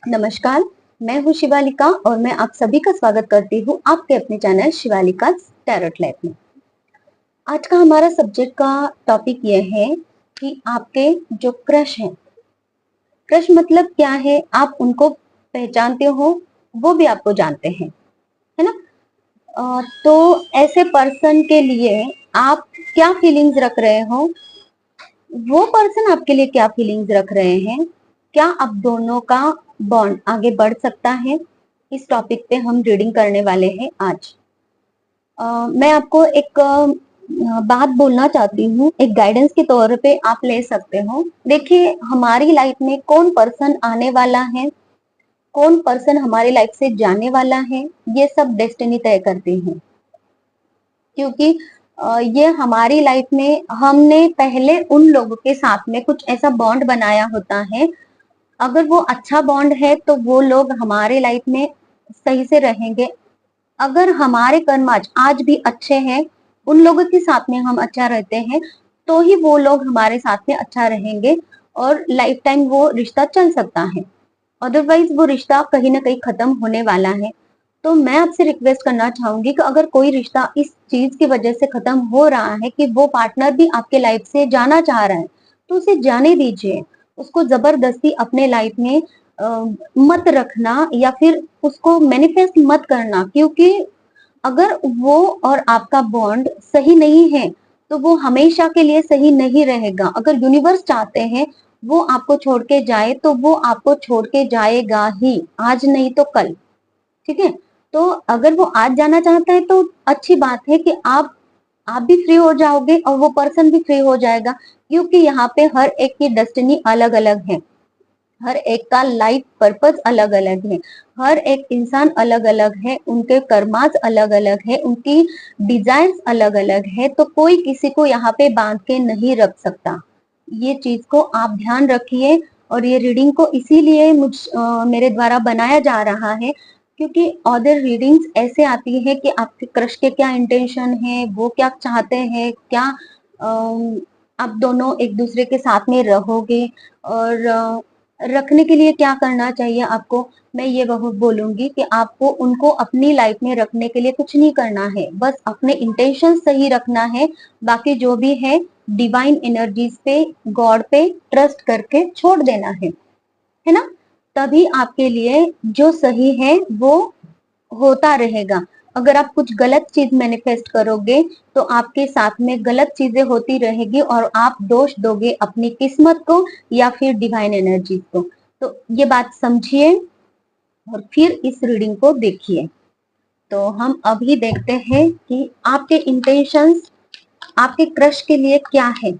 नमस्कार, मैं हूँ शिवालिका और मैं आप सभी का स्वागत करती हूँ आपके अपने चैनल शिवालिका टैरोट लाइफ में। आज का हमारा सब्जेक्ट का टॉपिक ये है कि आपके जो क्रश हैं, क्रश मतलब क्या है, आप उनको पहचानते हो, वो भी आपको जानते हैं, है ना? तो ऐसे पर्सन के लिए आप क्या फीलिंग्स रख रहे हो, वो पर्सन आपके लिए क्या फीलिंग्स रख रहे हैं, क्या आप दोनों का बॉन्ड आगे बढ़ सकता है, इस टॉपिक पे हम रीडिंग करने वाले हैं आज। मैं आपको एक बात बोलना चाहती हूँ, एक गाइडेंस के तौर पे आप ले सकते हो। देखिए, हमारी लाइफ में कौन पर्सन आने वाला है, कौन पर्सन हमारी लाइफ से जाने वाला है, ये सब डेस्टिनी तय करती है। क्योंकि ये हमारी लाइफ में हमने पहले उन लोगों के साथ में कुछ ऐसा बॉन्ड बनाया होता है। अगर वो अच्छा बॉन्ड है तो वो लोग हमारे लाइफ में सही से रहेंगे। अगर हमारे कर्म आज भी अच्छे हैं, उन लोगों के साथ में हम अच्छा रहते हैं, तो ही वो लोग हमारे साथ में अच्छा रहेंगे और लाइफ टाइम वो रिश्ता चल सकता है। अदरवाइज वो रिश्ता कहीं ना कहीं खत्म होने वाला है। तो मैं आपसे रिक्वेस्ट करना चाहूंगी कि अगर कोई रिश्ता इस चीज की वजह से खत्म हो रहा है कि वो पार्टनर भी आपके लाइफ से जाना चाह रहा है, तो उसे जाने दीजिए। उसको जबरदस्ती अपने लाइफ में मत रखना या फिर उसको मैनिफेस्ट मत करना, क्योंकि अगर वो और आपका बॉन्ड सही नहीं है तो वो हमेशा के लिए सही नहीं रहेगा। अगर यूनिवर्स चाहते हैं वो आपको छोड़ के जाए तो वो आपको छोड़ के जाएगा ही, आज नहीं तो कल। ठीक है? तो अगर वो आज जाना चाहता है तो अच्छी बात है कि आप भी फ्री हो जाओगे और वो पर्सन भी फ्री हो जाएगा, क्योंकि यहाँ पे हर एक की डेस्टिनी अलग अलग है, हर एक का लाइफ पर्पस अलग अलग है, हर एक इंसान अलग अलग है, उनके कर्मास अलग अलग है, उनकी डिजायर्स अलग अलग है। तो कोई किसी को यहाँ पे बांध के नहीं रख सकता। ये चीज को आप ध्यान रखिए। और ये रीडिंग को इसीलिए मेरे द्वारा बनाया जा रहा है, क्योंकि अदर रीडिंग्स ऐसे आती है कि आपके क्रश के क्या इंटेंशन है, वो क्या चाहते हैं, क्या आप दोनों एक दूसरे के साथ में रहोगे और रखने के लिए क्या करना चाहिए आपको। मैं ये बहुत बोलूंगी कि आपको उनको अपनी लाइफ में रखने के लिए कुछ नहीं करना है, बस अपने इंटेंशन सही रखना है। बाकी जो भी है डिवाइन एनर्जीज पे, गॉड पे ट्रस्ट करके छोड़ देना है ना? तभी आपके लिए जो सही है वो होता रहेगा। अगर आप कुछ गलत चीज मैनिफेस्ट करोगे तो आपके साथ में गलत चीजें होती रहेगी और आप दोष दोगे अपनी किस्मत को या फिर डिवाइन एनर्जी को। तो ये बात समझिए और फिर इस रीडिंग को देखिए। तो हम अभी देखते हैं कि आपके इंटेंशंस आपके क्रश के लिए क्या है।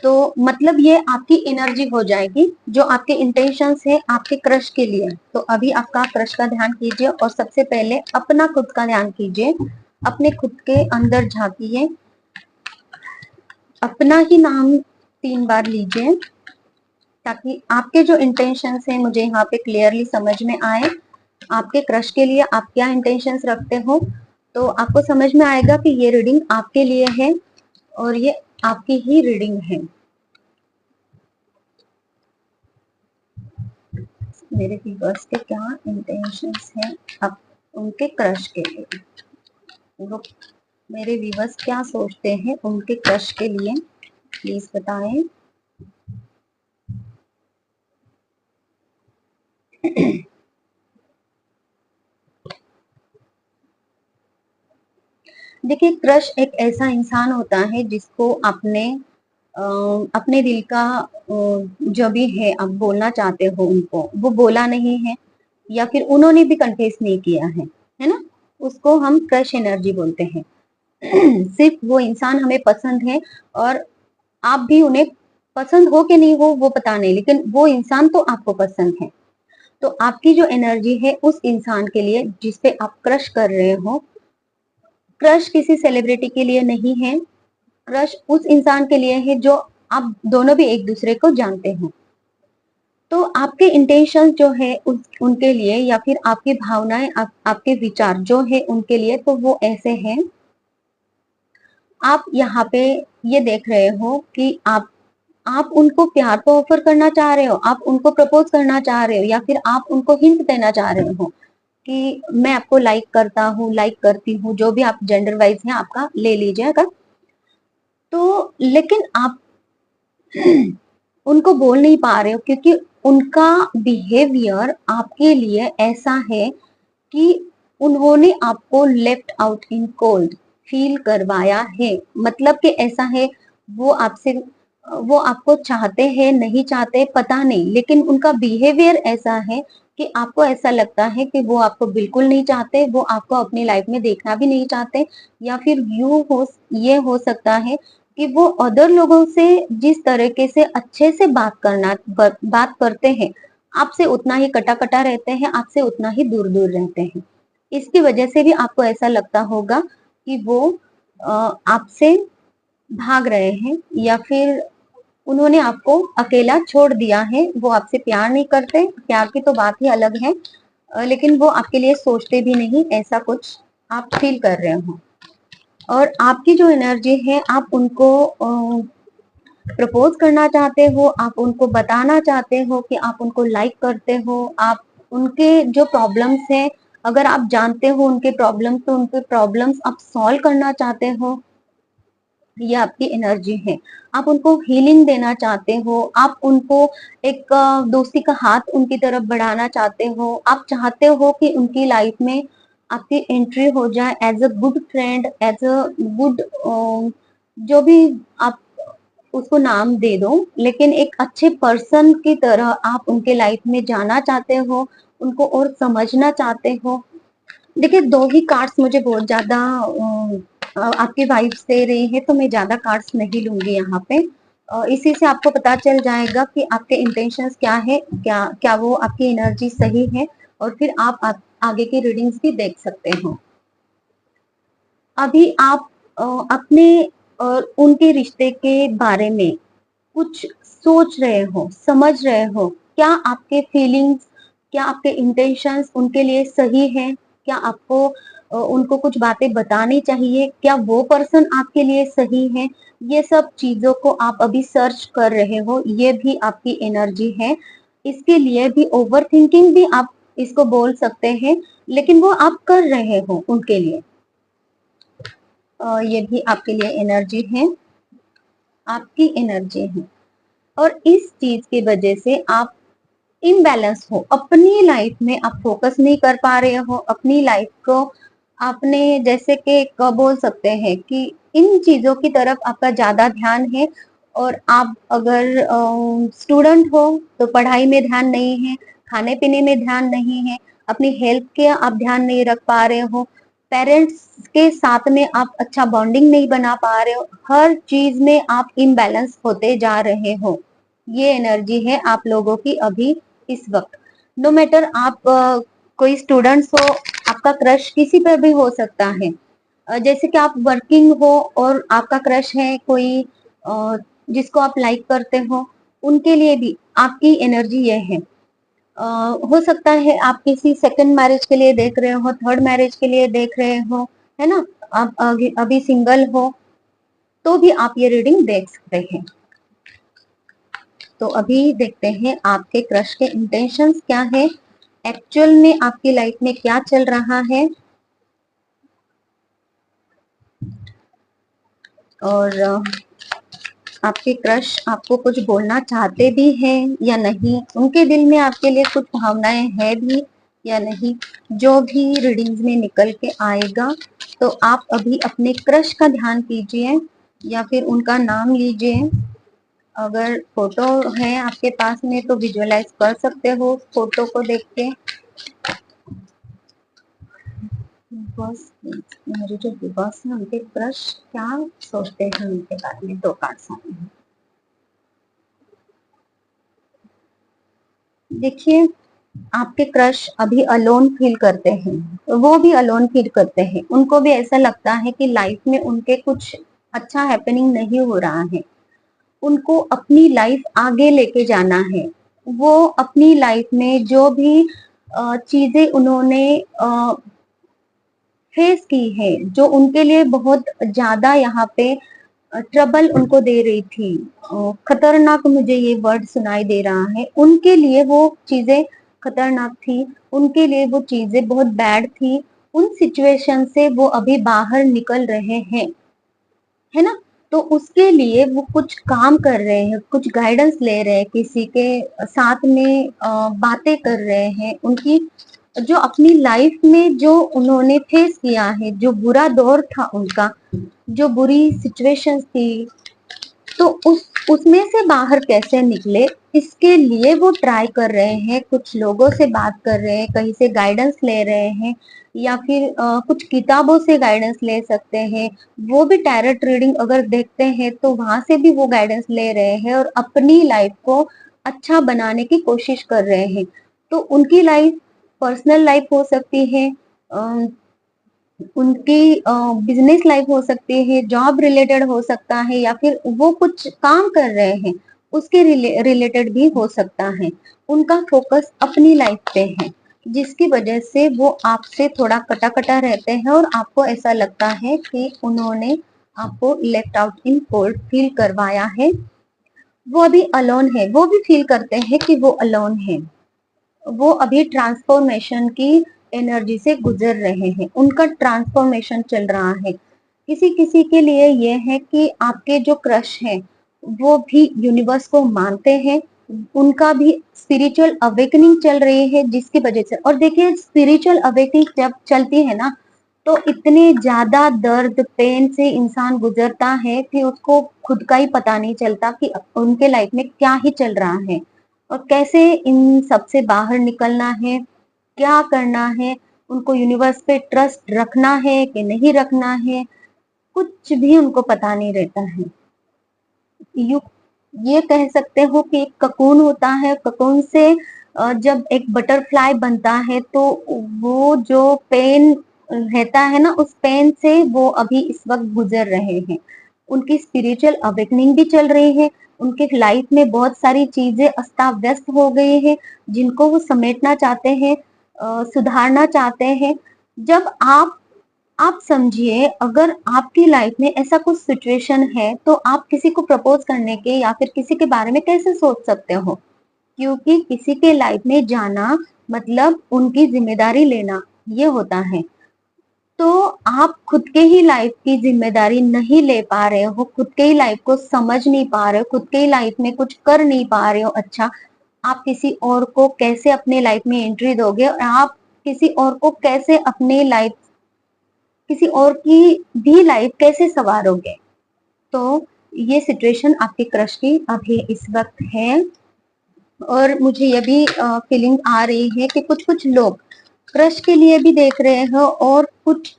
तो मतलब ये आपकी एनर्जी हो जाएगी जो आपके इंटेंशंस है आपके क्रश के लिए। तो अभी आपका क्रश का ध्यान कीजिए और सबसे पहले अपना खुद का ध्यान कीजिए। अपने खुद के अंदर झांकिए, अपना ही नाम 3 बार लीजिए ताकि आपके जो इंटेंशंस है मुझे यहाँ पे क्लियरली समझ में आए। आपके क्रश के लिए आप क्या इंटेंशंस रखते हो, तो आपको समझ में आएगा कि ये रीडिंग आपके लिए है और ये आपकी ही रीडिंग है। मेरे व्यूअर्स के क्या इंटेंशंस हैं अब उनके क्रश के लिए, वो मेरे व्यूअर्स क्या सोचते हैं उनके क्रश के लिए, प्लीज बताएं। देखिए, क्रश एक ऐसा इंसान होता है जिसको अपने दिल का जो भी है आप बोलना चाहते हो उनको, वो बोला नहीं है या फिर उन्होंने भी कन्फेस नहीं किया है ना? उसको हम क्रश एनर्जी बोलते हैं। सिर्फ वो इंसान हमें पसंद है और आप भी उन्हें पसंद हो कि नहीं हो वो पता नहीं, लेकिन वो इंसान तो आपको पसंद है। तो आपकी जो एनर्जी है उस इंसान के लिए जिस पे आप क्रश कर रहे हो, क्रश किसी सेलिब्रिटी के लिए नहीं है, क्रश उस इंसान के लिए है जो आप दोनों भी एक दूसरे को जानते हो। तो आपके इंटेंशन जो है उनके लिए या फिर आपकी भावनाएं आपके विचार जो है उनके लिए, तो वो ऐसे हैं। आप यहाँ पे ये देख रहे हो कि आप आप उनको प्यार तो ऑफर करना चाह रहे हो, आप उनको प्रपोज करना चाह रहे हो, या फिर आप उनको हिंट देना चाह रहे हो कि मैं आपको लाइक करता हूँ, लाइक करती हूँ, जो भी आप जेंडर वाइज है आपका ले लीजिएगा। तो लेकिन आप उनको बोल नहीं पा रहे हो क्योंकि उनका बिहेवियर आपके लिए ऐसा है कि उन्होंने आपको left out in cold feel करवाया है। मतलब कि ऐसा है, वो आपसे, वो आपको चाहते हैं नहीं चाहते पता नहीं, लेकिन उनका बिहेवियर ऐसा है कि आपको ऐसा लगता है कि वो आपको बिल्कुल नहीं चाहते, वो आपको अपनी लाइफ में देखना भी नहीं चाहते। या फिर ये हो सकता है कि वो अदर लोगों से जिस तरीके से अच्छे से बात करते हैं, आपसे उतना ही कटा कटा रहते हैं, आपसे उतना ही दूर दूर रहते हैं। इसकी वजह से भी आपको ऐसा लगता होगा कि वो आपसे भाग रहे हैं, या फिर उन्होंने आपको अकेला छोड़ दिया है, वो आपसे प्यार नहीं करते। प्यार की तो बात ही अलग है, लेकिन वो आपके लिए सोचते भी नहीं, ऐसा कुछ आप फील कर रहे हो। और आपकी जो एनर्जी है, आप उनको प्रपोज करना चाहते हो, आप उनको बताना चाहते हो कि आप उनको लाइक करते हो, आप उनके जो प्रॉब्लम्स हैं, अगर आप जानते हो उनके प्रॉब्लम्स, तो उनके प्रॉब्लम्स आप सॉल्व करना चाहते हो। ये आपकी एनर्जी है। आप उनको हीलिंग देना चाहते हो, आप उनको एक दोस्ती का हाथ उनकी तरफ बढ़ाना चाहते हो, आप चाहते हो कि उनकी लाइफ में आपकी एंट्री हो जाए as a good friend, as a good, जो भी आप उसको नाम दे दो, लेकिन एक अच्छे पर्सन की तरह आप उनके लाइफ में जाना चाहते हो, उनको और समझना चाहते हो। देखिए, दो ही कार्ड्स मुझे बहुत ज्यादा आपकी वाइब्स दे रही है, तो मैं ज्यादा कार्ड्स नहीं लूंगी यहाँ पे। इसी से आपको पता चल जाएगा कि आपके इंटेंशंस क्या है, क्या क्या वो आपकी एनर्जी सही है, और फिर आप आगे की रीडिंग्स भी देख सकते हो। अभी आप अपने और उनके रिश्ते के बारे में कुछ सोच रहे हो, समझ रहे हो, क्या आपके फीलिंग्स, क्या आपके इंटेंशंस उनके लिए सही हैं? क्या आपको उनको कुछ बातें बतानी चाहिए? क्या वो पर्सन आपके लिए सही है? ये सब चीजों को आप अभी सर्च कर रहे हो, ये भी आपकी एनर्जी है। इसके लिए भी ओवर थिंकिंग भी आप इसको बोल सकते हैं, लेकिन वो आप कर रहे हो उनके लिए। ये भी आपके लिए एनर्जी है, आपकी एनर्जी है। और इस चीज की वजह से आप इम्बैलेंस हो अपनी लाइफ में, आप फोकस नहीं कर पा रहे हो अपनी लाइफ को। आपने जैसे कि बोल सकते हैं कि इन चीजों की तरफ आपका ज्यादा ध्यान है, और आप अगर स्टूडेंट हो तो पढ़ाई में ध्यान नहीं है, खाने पीने में ध्यान नहीं है, अपनी हेल्थ के आप ध्यान नहीं रख पा रहे हो, पेरेंट्स के साथ में आप अच्छा बॉन्डिंग नहीं बना पा रहे हो, हर चीज में आप इम्बैलेंस होते जा रहे हो। ये एनर्जी है आप लोगों की अभी इस वक्त। नो मैटर आप कोई स्टूडेंट्स हो, आपका क्रश किसी पर भी हो सकता है। जैसे कि आप वर्किंग हो और आपका क्रश है कोई जिसको आप लाइक करते हो, उनके लिए भी आपकी एनर्जी ये है। हो सकता है आप किसी सेकंड मैरिज के लिए देख रहे हो, थर्ड मैरिज के लिए देख रहे हो, है ना। आप अभी सिंगल हो तो भी आप ये रीडिंग देख सकते हैं। तो अभी देखते हैं आपके क्रश के इंटेंशंस क्या है, एक्चुअल में आपकी लाइफ में क्या चल रहा है, और आपके क्रश आपको कुछ बोलना चाहते भी हैं या नहीं, उनके दिल में आपके लिए कुछ भावनाएं हैं भी या नहीं। जो भी रीडिंग्स में निकल के आएगा, तो आप अभी अपने क्रश का ध्यान कीजिए या फिर उनका नाम लीजिए। अगर फोटो है आपके पास में तो विजुअलाइज कर सकते हो फोटो को देख के। बस मेरे जो बस है उनके क्रश क्या सोचते हैं उनके बारे में, दो कार्ड्स आए हैं। देखिए, आपके क्रश अभी अलोन फील करते हैं, वो भी अलोन फील करते हैं, उनको भी ऐसा लगता है कि लाइफ में उनके कुछ अच्छा हैपनिंग नहीं हो रहा है, उनको अपनी लाइफ आगे लेके जाना है। वो अपनी लाइफ में जो भी चीजें उन्होंने फेस की है, जो उनके लिए बहुत ज्यादा यहाँ पे ट्रबल उनको दे रही थी, खतरनाक मुझे ये वर्ड सुनाई दे रहा है, उनके लिए वो चीजें खतरनाक थी, उनके लिए वो चीजें बहुत बैड थी। उन सिचुएशन से वो अभी बाहर निकल रहे हैं, है ना। तो उसके लिए वो कुछ काम कर रहे हैं, कुछ गाइडेंस ले रहे हैं, किसी के साथ में बातें कर रहे हैं। उनकी जो अपनी लाइफ में जो उन्होंने फेस किया है, जो बुरा दौर था उनका, जो बुरी सिचुएशंस थी, तो उसमें से बाहर कैसे निकले, इसके लिए वो ट्राई कर रहे हैं, कुछ लोगों से बात कर रहे हैं, कहीं से गाइडेंस ले रहे हैं, या फिर कुछ किताबों से गाइडेंस ले सकते हैं। वो भी टैरोट रीडिंग अगर देखते हैं तो वहां से भी वो गाइडेंस ले रहे हैं और अपनी लाइफ को अच्छा बनाने की कोशिश कर रहे हैं। तो उनकी लाइफ पर्सनल लाइफ हो सकती है, उनकी बिजनेस लाइफ हो सकती है, जॉब रिलेटेड हो सकता है, या फिर वो कुछ काम कर रहे हैं उसके रिलेटेड भी हो सकता है। उनका फोकस अपनी लाइफ पे है, जिसकी वजह से वो आपसे थोड़ा कटा कटा रहते हैं और आपको ऐसा लगता है कि उन्होंने आपको left out in cold feel करवाया है। वो अभी अलोन है, वो भी फील करते हैं कि वो अलोन है। वो अभी ट्रांसफॉर्मेशन की एनर्जी से गुजर रहे हैं, उनका ट्रांसफॉर्मेशन चल रहा है। किसी किसी के लिए ये है कि आपके जो क्रश है वो भी यूनिवर्स को मानते हैं, उनका भी स्पिरिचुअल अवेकनिंग चल रही है, जिसकी वजह से। और देखिए, स्पिरिचुअल अवेकनिंग जब चलती है ना, तो इतने ज्यादा दर्द पेन से इंसान गुजरता है कि उसको खुद का ही पता नहीं चलता कि उनके लाइफ में क्या ही चल रहा है और कैसे इन सब से बाहर निकलना है, क्या करना है, उनको यूनिवर्स पे ट्रस्ट रखना है कि नहीं रखना है, कुछ भी उनको पता नहीं रहता है। यू ये कह सकते हो कि एक ककून होता है, ककून से जब एक बटरफ्लाई बनता है तो वो जो पेन रहता है ना, उस पेन से वो अभी इस वक्त गुजर रहे हैं। उनकी स्पिरिचुअल अवेकनिंग भी चल रही है, उनके लाइफ में बहुत सारी चीजें अस्ता व्यस्त हो गई है, जिनको वो समेटना चाहते हैं, सुधारना चाहते हैं। जब आप समझिए, अगर आपकी लाइफ में ऐसा कुछ सिचुएशन है तो आप किसी को प्रपोज करने के या फिर किसी के बारे में कैसे सोच सकते हो, क्योंकि किसी के लाइफ में जाना मतलब उनकी जिम्मेदारी लेना, ये होता है। तो आप खुद के ही लाइफ की जिम्मेदारी नहीं ले पा रहे हो, खुद के ही लाइफ को समझ नहीं पा रहे हो, खुद के ही लाइफ में कुछ कर नहीं पा रहे हो, अच्छा आप किसी और को कैसे अपने लाइफ में एंट्री दोगे, और आप किसी और को कैसे अपने लाइफ, किसी और की भी लाइफ कैसे संवारोगे। तो ये सिचुएशन आपके क्रश की अभी इस वक्त है। और मुझे ये भी फीलिंग आ रही है कि कुछ कुछ लोग क्रश के लिए भी देख रहे हो और कुछ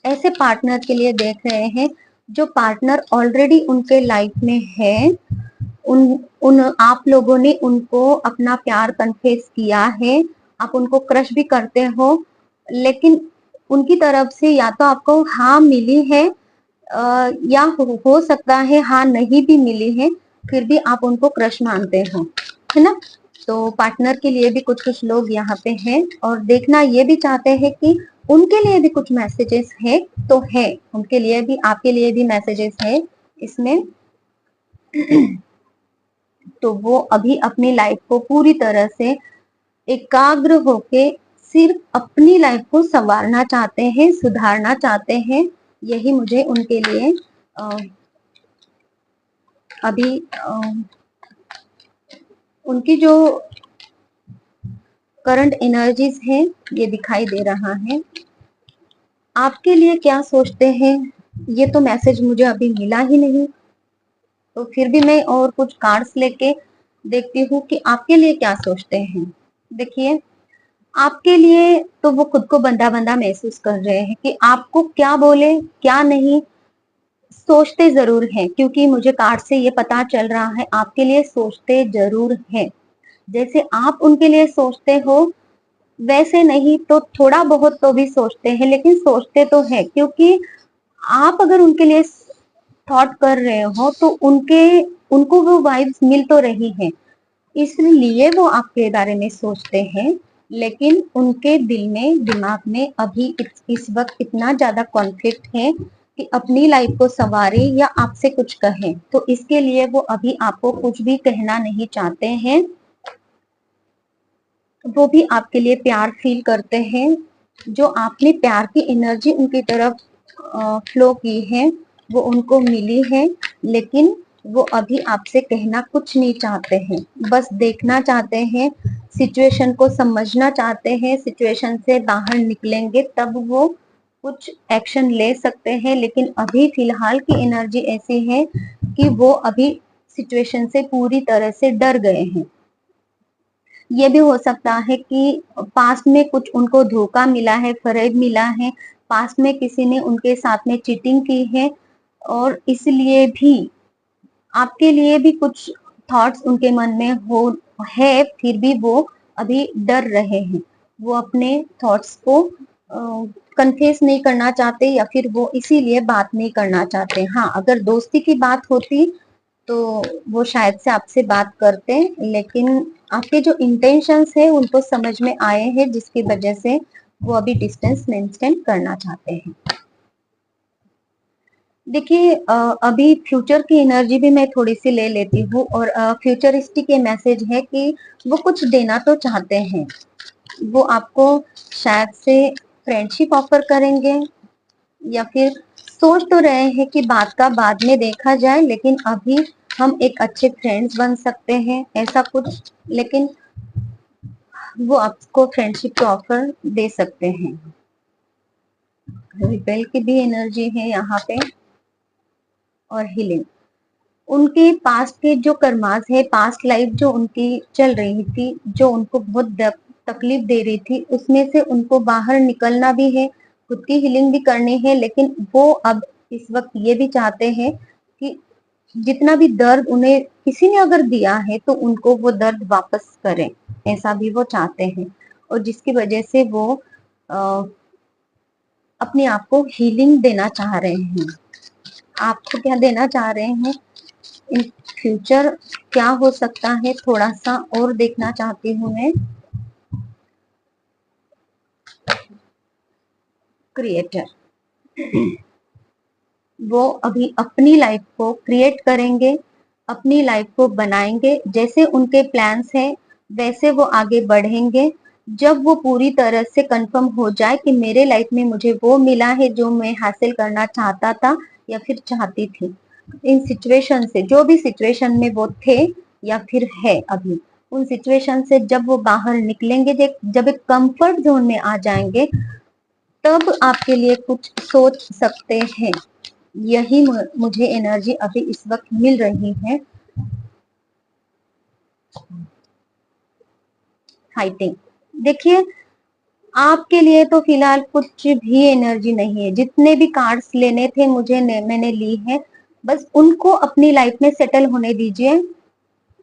ऐसे पार्टनर के लिए देख रहे हैं जो पार्टनर ऑलरेडी उनके लाइफ में है। उन उन आप लोगों ने उनको अपना प्यार कन्फेस किया है, आप उनको क्रश भी करते हो, लेकिन उनकी तरफ से या तो आपको हाँ मिली है, या हो सकता है हाँ नहीं भी मिली है, फिर भी आप उनको क्रश मानते हो, है ना। तो पार्टनर के लिए भी कुछ कुछ लोग यहाँ पे हैं और देखना ये भी चाहते हैं कि उनके लिए भी कुछ मैसेजेस है, तो है उनके लिए भी, आपके लिए भी मैसेजेस है इसमें। तो वो अभी अपनी लाइफ को पूरी तरह से एकाग्र होके सिर्फ अपनी लाइफ को संवारना चाहते हैं, सुधारना चाहते हैं। यही मुझे उनके लिए अभी उनकी जो करंट एनर्जीज है ये दिखाई दे रहा है। आपके लिए क्या सोचते हैं ये तो मैसेज मुझे अभी मिला ही नहीं, तो फिर भी मैं और कुछ कार्ड्स लेके देखती हूँ कि आपके लिए क्या सोचते हैं। देखिए, आपके लिए तो वो खुद को बंधा बंधा महसूस कर रहे हैं कि आपको क्या बोले क्या नहीं, सोचते जरूर हैं, क्योंकि मुझे कार्ड से ये पता चल रहा है आपके लिए सोचते जरूर हैं। जैसे आप उनके लिए सोचते हो वैसे नहीं तो थोड़ा बहुत तो भी सोचते हैं, लेकिन सोचते तो है, क्योंकि आप अगर उनके लिए थॉट कर रहे हो तो उनको वो वाइब्स मिल तो रही है, इसलिए वो आपके बारे में सोचते हैं। लेकिन उनके दिल में दिमाग में अभी इस वक्त इतना ज्यादा कॉन्फ्लिक्ट है कि अपनी लाइफ को संवारे या आपसे कुछ कहें, तो इसके लिए वो अभी आपको कुछ भी कहना नहीं चाहते हैं। वो भी आपके लिए प्यार फील करते हैं। जो आपने प्यार की एनर्जी उनकी तरफ फ्लो की है वो उनको मिली है, लेकिन वो अभी आपसे कहना कुछ नहीं चाहते हैं, बस देखना चाहते हैं, सिचुएशन को समझना चाहते हैं। सिचुएशन से बाहर निकलेंगे तब वो कुछ एक्शन ले सकते हैं, लेकिन अभी फिलहाल की एनर्जी ऐसी है कि वो अभी सिचुएशन से पूरी तरह से डर गए हैं। ये भी हो सकता है कि पास्ट में कुछ उनको धोखा मिला है, फरेब मिला है, पास्ट में किसी ने उनके साथ में चीटिंग की है, और इसलिए भी आपके लिए भी कुछ थॉट्स उनके मन में हो है, फिर भी वो अभी डर रहे हैं। वो अपने थॉट्स को कन्फेस नहीं करना चाहते, या फिर वो इसीलिए बात नहीं करना चाहते। हाँ, अगर दोस्ती की बात होती तो वो शायद से आपसे बात करते, लेकिन आपके जो इंटेंशंस है उनको समझ में आए हैं, जिसकी वजह से वो अभी डिस्टेंस मेंटेन करना चाहते हैं। देखिए, अभी फ्यूचर की एनर्जी भी मैं थोड़ी सी ले लेती हूँ, और फ्यूचरिस्टिक ये मैसेज है कि वो कुछ देना तो चाहते हैं। वो आपको शायद से फ्रेंडशिप ऑफर करेंगे, या फिर सोच तो रहे हैं कि बात का बाद में देखा जाए, लेकिन अभी हम एक अच्छे फ्रेंड्स बन सकते हैं, ऐसा कुछ। लेकिन वो आपको फ्रेंडशिप का ऑफर दे सकते हैं। रिपेल की भी एनर्जी है यहाँ पे, और हीलिंग। उनके पास्ट के जो कर्मास है, पास्ट लाइफ जो उनकी चल रही थी, जो उनको बहुत तकलीफ दे रही थी, उसमें से उनको बाहर निकलना भी है, खुद की हीलिंग भी करनी है। लेकिन वो अब इस वक्त ये भी चाहते हैं कि जितना भी दर्द उन्हें किसी ने अगर दिया है तो उनको वो दर्द वापस करें, ऐसा भी वो चाहते हैं। और जिसकी वजह से वो अपने आप को हीलिंग देना चाह रहे हैं। आपको क्या देना चाह रहे हैं, इन फ्यूचर क्या हो सकता है, थोड़ा सा और देखना चाहती हूँ मैं। क्रिएटर, वो अभी अपनी लाइफ को क्रिएट करेंगे, अपनी लाइफ को बनाएंगे, जैसे उनके प्लान्स हैं वैसे वो आगे बढ़ेंगे। जब वो पूरी तरह से कंफर्म हो जाए कि मेरे लाइफ में मुझे वो मिला है जो मैं हासिल करना चाहता था या फिर चाहती थी, इन सिचुएशन से, जो भी सिचुएशन में वो थे या फिर है अभी, उन सिचुएशन से जब वो बाहर निकलेंगे, जब एक कंफर्ट जोन में आ जाएंगे, तब आपके लिए कुछ सोच सकते हैं। यही मुझे एनर्जी अभी इस वक्त मिल रही है। फाइटिंग, देखिए, आपके लिए तो फिलहाल कुछ भी एनर्जी नहीं है। जितने भी कार्ड्स लेने थे मुझे मैंने ली है, बस उनको अपनी लाइफ में सेटल होने दीजिए।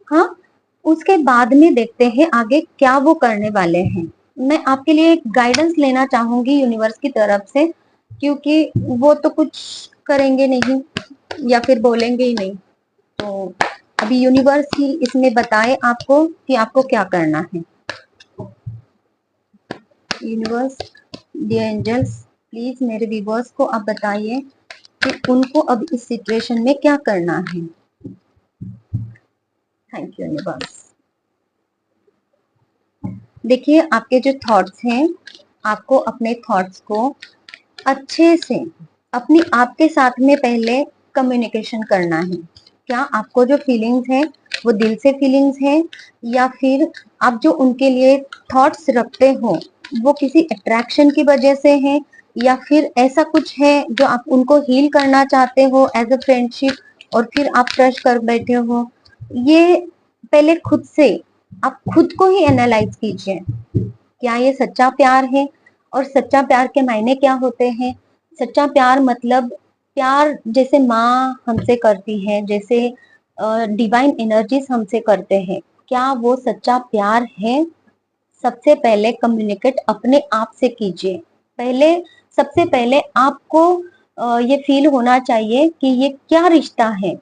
हाँ, उसके बाद में देखते हैं आगे क्या वो करने वाले हैं। मैं आपके लिए एक गाइडेंस लेना चाहूंगी यूनिवर्स की तरफ से, क्योंकि वो तो कुछ करेंगे नहीं या फिर बोलेंगे ही नहीं। तो अभी यूनिवर्स ही इसमें बताए आपको कि आपको क्या करना है। यूनिवर्स, डियर एंजल्स, प्लीज मेरे व्यूअर्स को आप बताइए कि उनको अब इस सिचुएशन में क्या करना है। Thank you universe. देखिए, आपके जो थॉट्स हैं, आपको अपने थॉट्स को अच्छे से अपनी आपके साथ में पहले कम्युनिकेशन करना है। क्या आपको जो फीलिंग्स है वो दिल से फीलिंग्स है, या फिर आप जो उनके लिए थॉट्स रखते हो वो किसी अट्रैक्शन की वजह से है, या फिर ऐसा कुछ है जो आप उनको हील करना चाहते हो एज अ फ्रेंडशिप, और फिर आप ट्रश कर बैठे हो। ये पहले खुद से, आप खुद को ही एनालाइज कीजिए, क्या ये सच्चा प्यार है, और सच्चा प्यार के मायने क्या होते हैं। सच्चा प्यार मतलब प्यार जैसे माँ हमसे करती है, जैसे डिवाइन एनर्जीज हमसे करते हैं, क्या वो सच्चा प्यार है। सबसे पहले कम्युनिकेट अपने आप से कीजिए। पहले, सबसे पहले आपको ये फील होना चाहिए कि ये क्या रिश्ता है।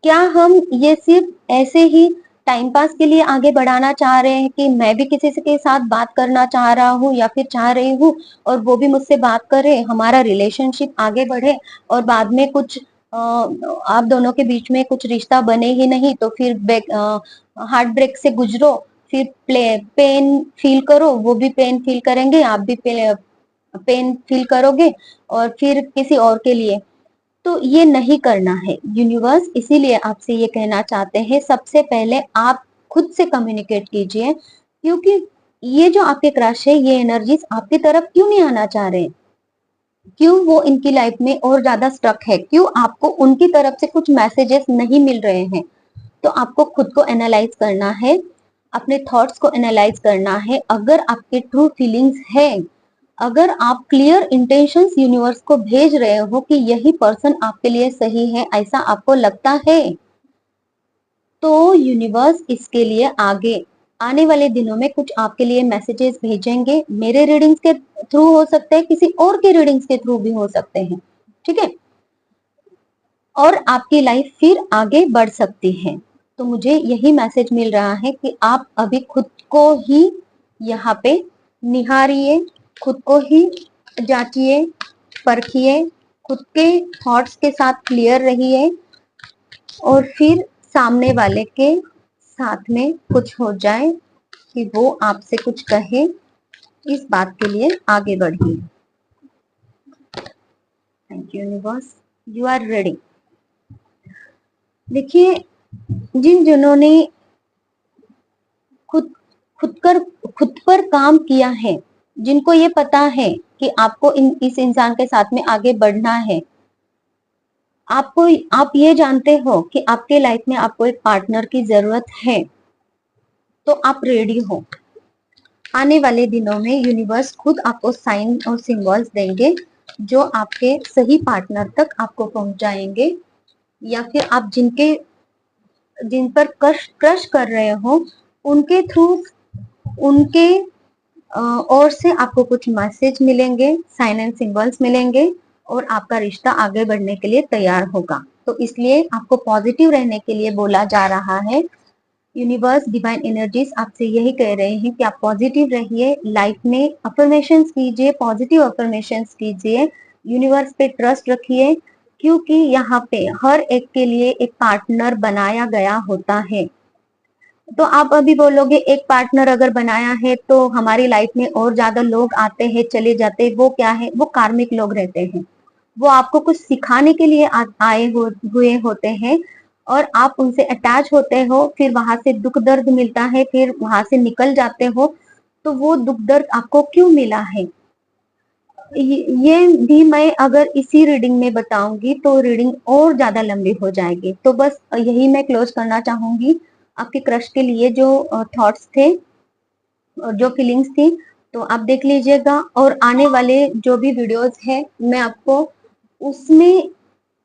क्या हम ये सिर्फ ऐसे ही टाइम पास के लिए आगे बढ़ाना चाह रहे हैं कि मैं भी किसी से के साथ बात करना चाह रहा हूँ या फिर चाह रही हूँ और वो भी मुझसे बात करे, हमारा रिलेशनशिप आगे बढ़े और बाद में कुछ आप दोनों के बीच में कुछ रिश्ता बने ही नहीं तो फिर हार्ट ब्रेक से गुजरो, फिर पेन फील करो, वो भी पेन फील करेंगे, आप भी पेन फील करोगे और फिर किसी और के लिए। तो ये नहीं करना है। यूनिवर्स इसीलिए आपसे ये कहना चाहते हैं, सबसे पहले आप खुद से कम्युनिकेट कीजिए, क्योंकि ये जो आपके क्रश है, ये एनर्जीज आपकी तरफ क्यों नहीं आना चाह रहे, क्यों वो इनकी लाइफ में और ज्यादा स्टक है, क्यों आपको उनकी तरफ से कुछ मैसेजेस नहीं मिल रहे हैं। तो आपको खुद को एनालाइज करना है, अपने थॉट्स को एनालाइज करना है। अगर आपके ट्रू फीलिंग्स है, अगर आप क्लियर इंटेंशंस यूनिवर्स को भेज रहे हो कि यही पर्सन आपके लिए सही है, ऐसा आपको लगता है, तो यूनिवर्स इसके लिए आगे आने वाले दिनों में कुछ आपके लिए मैसेजेस भेजेंगे। मेरे रीडिंग्स के थ्रू हो सकते हैं, किसी और के रीडिंग्स के थ्रू भी हो सकते हैं, ठीक है, और आपकी लाइफ फिर आगे बढ़ सकती है। तो मुझे यही मैसेज मिल रहा है कि आप अभी खुद को ही यहाँ पे निहारिए, खुद को ही जांचिए, परखिए, खुद के थॉट्स के साथ क्लियर रहिए और फिर सामने वाले के साथ में कुछ हो जाए कि वो आपसे कुछ कहे, इस बात के लिए आगे बढ़िए। Thank you universe, you are ready. देखिए, जिन्होंने खुद खुद पर काम किया है, जिनको ये पता है कि आपको इस इंसान के साथ में आगे बढ़ना है, आप ये जानते हो कि आपके लाइफ में आपको एक पार्टनर की जरूरत है, तो आप रेडी हो। आने वाले दिनों में यूनिवर्स खुद आपको साइन और सिंबल्स देंगे जो आपके सही पार्टनर तक आपको पहुंचाएंगे, या फिर आप जिन पर क्रश कर रहे हो उनके थ्रू, उनके और से आपको कुछ मैसेज मिलेंगे, साइन एंड सिंबल्स मिलेंगे और आपका रिश्ता आगे बढ़ने के लिए तैयार होगा। तो इसलिए आपको पॉजिटिव रहने के लिए बोला जा रहा है। यूनिवर्स, डिवाइन एनर्जीज आपसे यही कह रहे हैं कि आप पॉजिटिव रहिए, लाइफ में अफर्मेशंस कीजिए, पॉजिटिव अफर्मेशंस कीजिए, यूनिवर्स पे ट्रस्ट रखिए, क्योंकि यहाँ पे हर एक के लिए एक पार्टनर बनाया गया होता है। तो आप अभी बोलोगे एक पार्टनर अगर बनाया है तो हमारी लाइफ में और ज्यादा लोग आते हैं चले जाते हैं, वो क्या है, वो कार्मिक लोग रहते हैं, वो आपको कुछ सिखाने के लिए हुए होते हैं और आप उनसे अटैच होते हो, फिर वहां से दुख दर्द मिलता है, फिर वहां से निकल जाते हो। तो वो दुख दर्द आपको क्यों मिला है, ये भी मैं अगर इसी रीडिंग में बताऊंगी तो रीडिंग और ज्यादा लंबी हो जाएगी। तो बस यही मैं क्लोज करना चाहूंगी। आपके क्रश के लिए जो थॉट्स थे और जो फीलिंग्स थी, तो आप देख लीजिएगा, और आने वाले जो भी वीडियोस है मैं आपको उसमें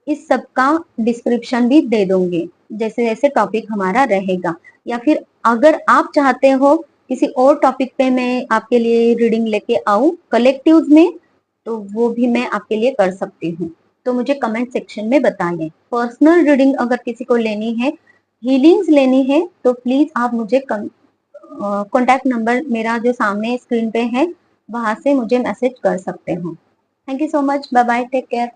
इस सब का डिस्क्रिप्शन भी दे दूंगी, जैसे जैसे टॉपिक हमारा रहेगा। या फिर अगर आप चाहते हो किसी और टॉपिक पे मैं आपके लिए रीडिंग लेके आऊं कलेक्टिव्स में, तो वो भी मैं आपके लिए कर सकती हूँ। तो मुझे कमेंट सेक्शन में बताइए। पर्सनल रीडिंग अगर किसी को लेनी है, हीलिंग्स लेनी है, तो प्लीज आप मुझे कॉन्टैक्ट नंबर मेरा जो सामने स्क्रीन पे है वहां से मुझे मैसेज कर सकते हो। Thank you so much, bye bye, take care.